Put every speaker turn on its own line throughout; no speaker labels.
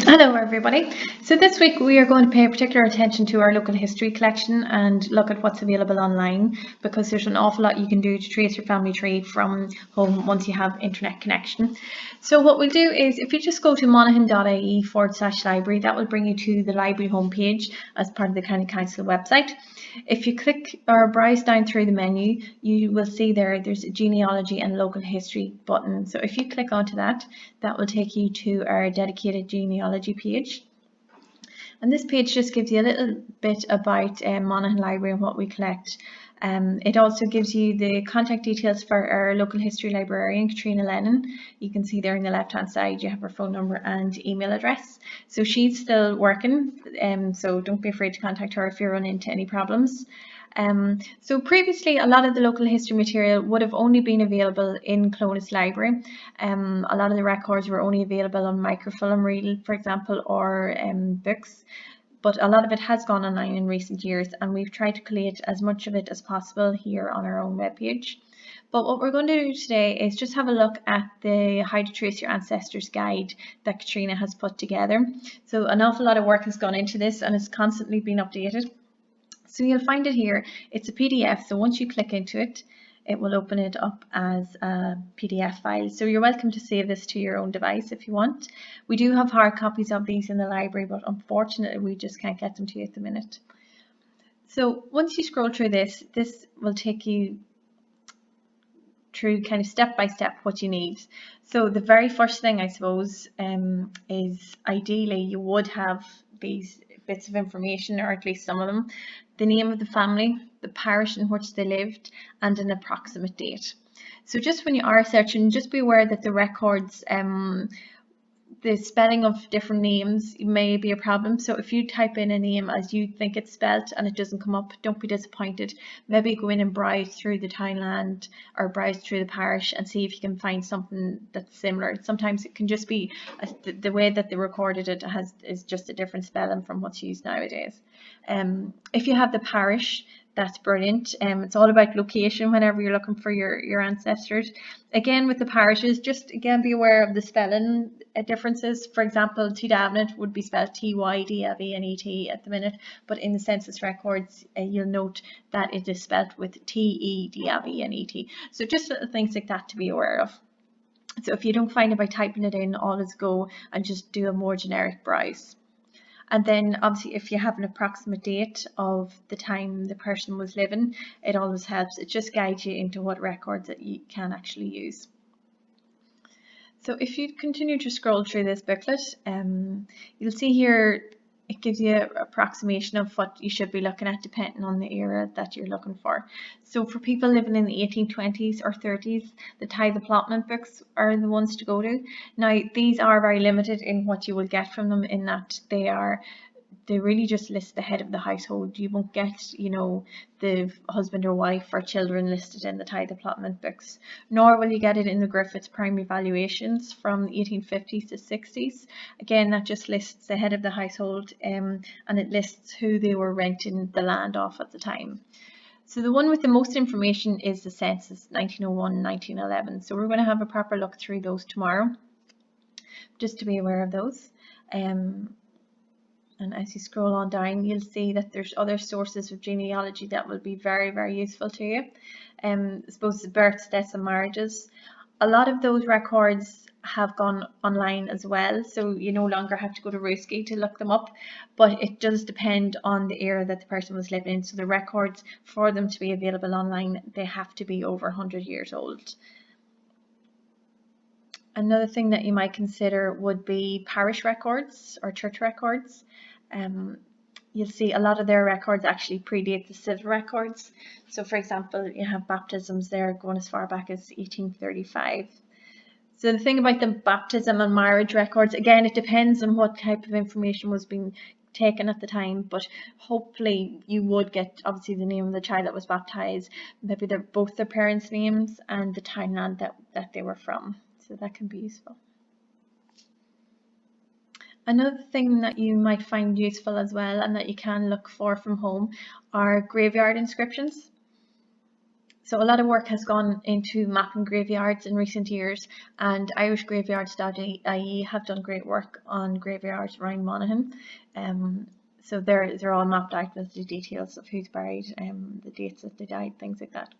Hello everybody. So this week we are going to pay particular attention to our local history collection and look at what's available online, because there's an awful lot you can do to trace your family tree from home once you have internet connection. So what we'll do is, if you just go to monaghan.ie/library, that will bring you to the library homepage as part of the County Council website. If you click or browse down through the menu, you will see there's a Genealogy and Local History button. So if you click onto that, that will take you to our dedicated genealogy page. And this page just gives you a little bit about Monaghan Library and what we collect. It also gives you the contact details for our local history librarian, Katrina Lennon. You can see there on the left hand side you have her phone number and email address. So she's still working, so don't be afraid to contact her if you run into any problems. So previously, a lot of the local history material would have only been available in Clonus Library. A lot of the records were only available on microfilm reel, for example, or books. But a lot of it has gone online in recent years, and we've tried to collate as much of it as possible here on our own webpage. But what we're going to do today is just have a look at the How to Trace Your Ancestors guide that Katrina has put together. So an awful lot of work has gone into this, and it's constantly been updated. So you'll find it here. It's a PDF, so once you click into it, it will open it up as a PDF file. So you're welcome to save this to your own device if you want. We do have hard copies of these in the library, but unfortunately we just can't get them to you at the minute. So once you scroll through this will take you through kind of step by step what you need. So the very first thing, I suppose, is ideally you would have these bits of information, or at least some of them: the name of the family, the parish in which they lived, and an approximate date. So just when you are searching, just be aware that the records, the spelling of different names may be a problem. So if you type in a name as you think it's spelt and it doesn't come up, don't be disappointed. Maybe go in and browse through the townland or browse through the parish and see if you can find something that's similar. Sometimes it can just be the way that they recorded it is just a different spelling from what's used nowadays. If you have the parish, that's brilliant. It's all about location whenever you're looking for your ancestors. Again, with the parishes, just again be aware of the spelling differences. For example, Tydavnet would be spelled Tydavnet at the minute, but in the census records, you'll note that it is spelled with Tedavnet. So just little things like that to be aware of. So if you don't find it by typing it in, always go and just do a more generic browse. And then obviously if you have an approximate date of the time the person was living, it always helps. It just guides you into what records that you can actually use. So if you continue to scroll through this booklet, you'll see here it gives you an approximation of what you should be looking at depending on the era that you're looking for. So for people living in the 1820s or 30s, the tithe allotment books are the ones to go to. Now these are very limited in what you will get from them, in that they really just list the head of the household. You won't get, you know, the husband or wife or children listed in the tithe allotment books, nor will you get it in the Griffiths primary valuations from the 1850s to 60s. Again, that just lists the head of the household, and it lists who they were renting the land off at the time. So the one with the most information is the census 1901-1911. So we're going to have a proper look through those tomorrow, just to be aware of those. And as you scroll on down, you'll see that there's other sources of genealogy that will be very, very useful to you. I suppose the births, deaths and marriages. A lot of those records have gone online as well, so you no longer have to go to Ruski to look them up, but it does depend on the era that the person was living in. So the records, for them to be available online, they have to be over 100 years old. Another thing that you might consider would be parish records or church records. You'll see a lot of their records actually predate the civil records. So for example, you have baptisms there going as far back as 1835. So the thing about the baptism and marriage records, again, it depends on what type of information was being taken at the time, but hopefully you would get obviously the name of the child that was baptized, maybe both their parents' names and the townland that they were from. So that can be useful. Another thing that you might find useful as well, and that you can look for from home, are graveyard inscriptions. So a lot of work has gone into mapping graveyards in recent years, and irishgraveyards.ie have done great work on graveyards around Monaghan. So they're all mapped out with the details of who's buried, the dates that they died, things like that.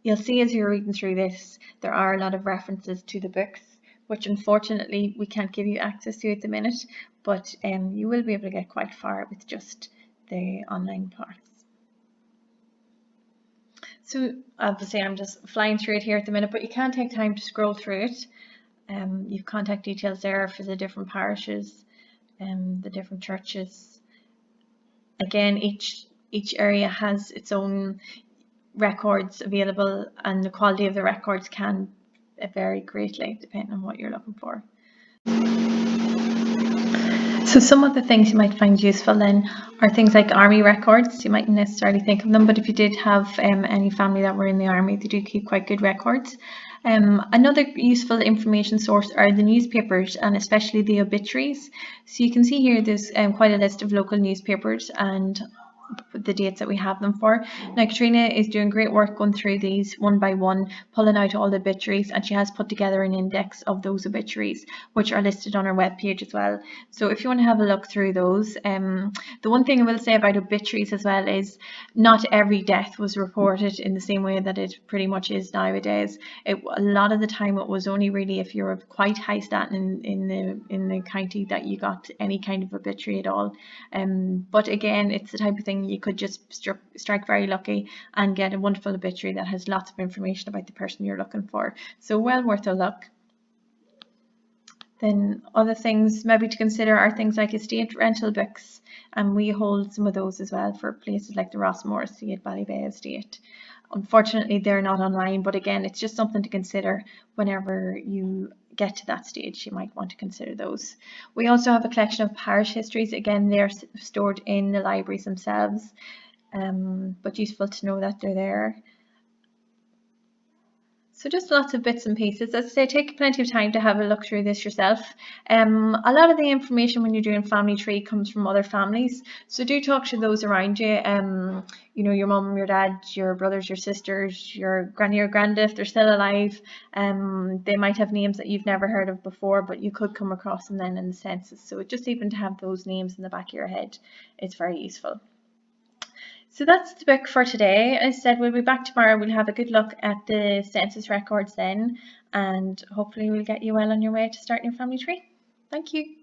You'll see as you're reading through this, there are a lot of references to the books, which unfortunately we can't give you access to at the minute, but you will be able to get quite far with just the online parts. So obviously I'm just flying through it here at the minute, but you can take time to scroll through it. You've contact details there for the different parishes, the different churches. Again, each area has its own records available, and the quality of the records can vary greatly depending on what you're looking for. So some of the things you might find useful then are things like army records. You mightn't necessarily think of them, but if you did have any family that were in the army, they do keep quite good records. Another useful information source are the newspapers, and especially the obituaries. So you can see here there's quite a list of local newspapers and the dates that we have them for. Now Katrina is doing great work going through these one by one, pulling out all the obituaries, and she has put together an index of those obituaries, which are listed on her webpage as well. So if you want to have a look through those, the one thing I will say about obituaries as well is not every death was reported in the same way that it pretty much is nowadays. A lot of the time it was only really if you're of quite high standing in the county that you got any kind of obituary at all. But again, it's the type of thing you could just strike very lucky and get a wonderful obituary that has lots of information about the person you're looking for. So well worth a look. Then other things maybe to consider are things like estate rental books, and we hold some of those as well for places like the Rossmore Estate, Ballybay Estate. Unfortunately, they're not online, but again, it's just something to consider whenever you get to that stage. You might want to consider those. We also have a collection of parish histories. Again, they're stored in the libraries themselves, but useful to know that they're there. So just lots of bits and pieces. As I say, take plenty of time to have a look through this yourself. A lot of the information when you're doing family tree comes from other families. So do talk to those around you. You know, your mum, your dad, your brothers, your sisters, your granny or granda if they're still alive. They might have names that you've never heard of before, but you could come across them then in the census. So just even to have those names in the back of your head is very useful. So that's the book for today. As I said, we'll be back tomorrow. We'll have a good look at the census records then, and hopefully we'll get you well on your way to starting your family tree. Thank you.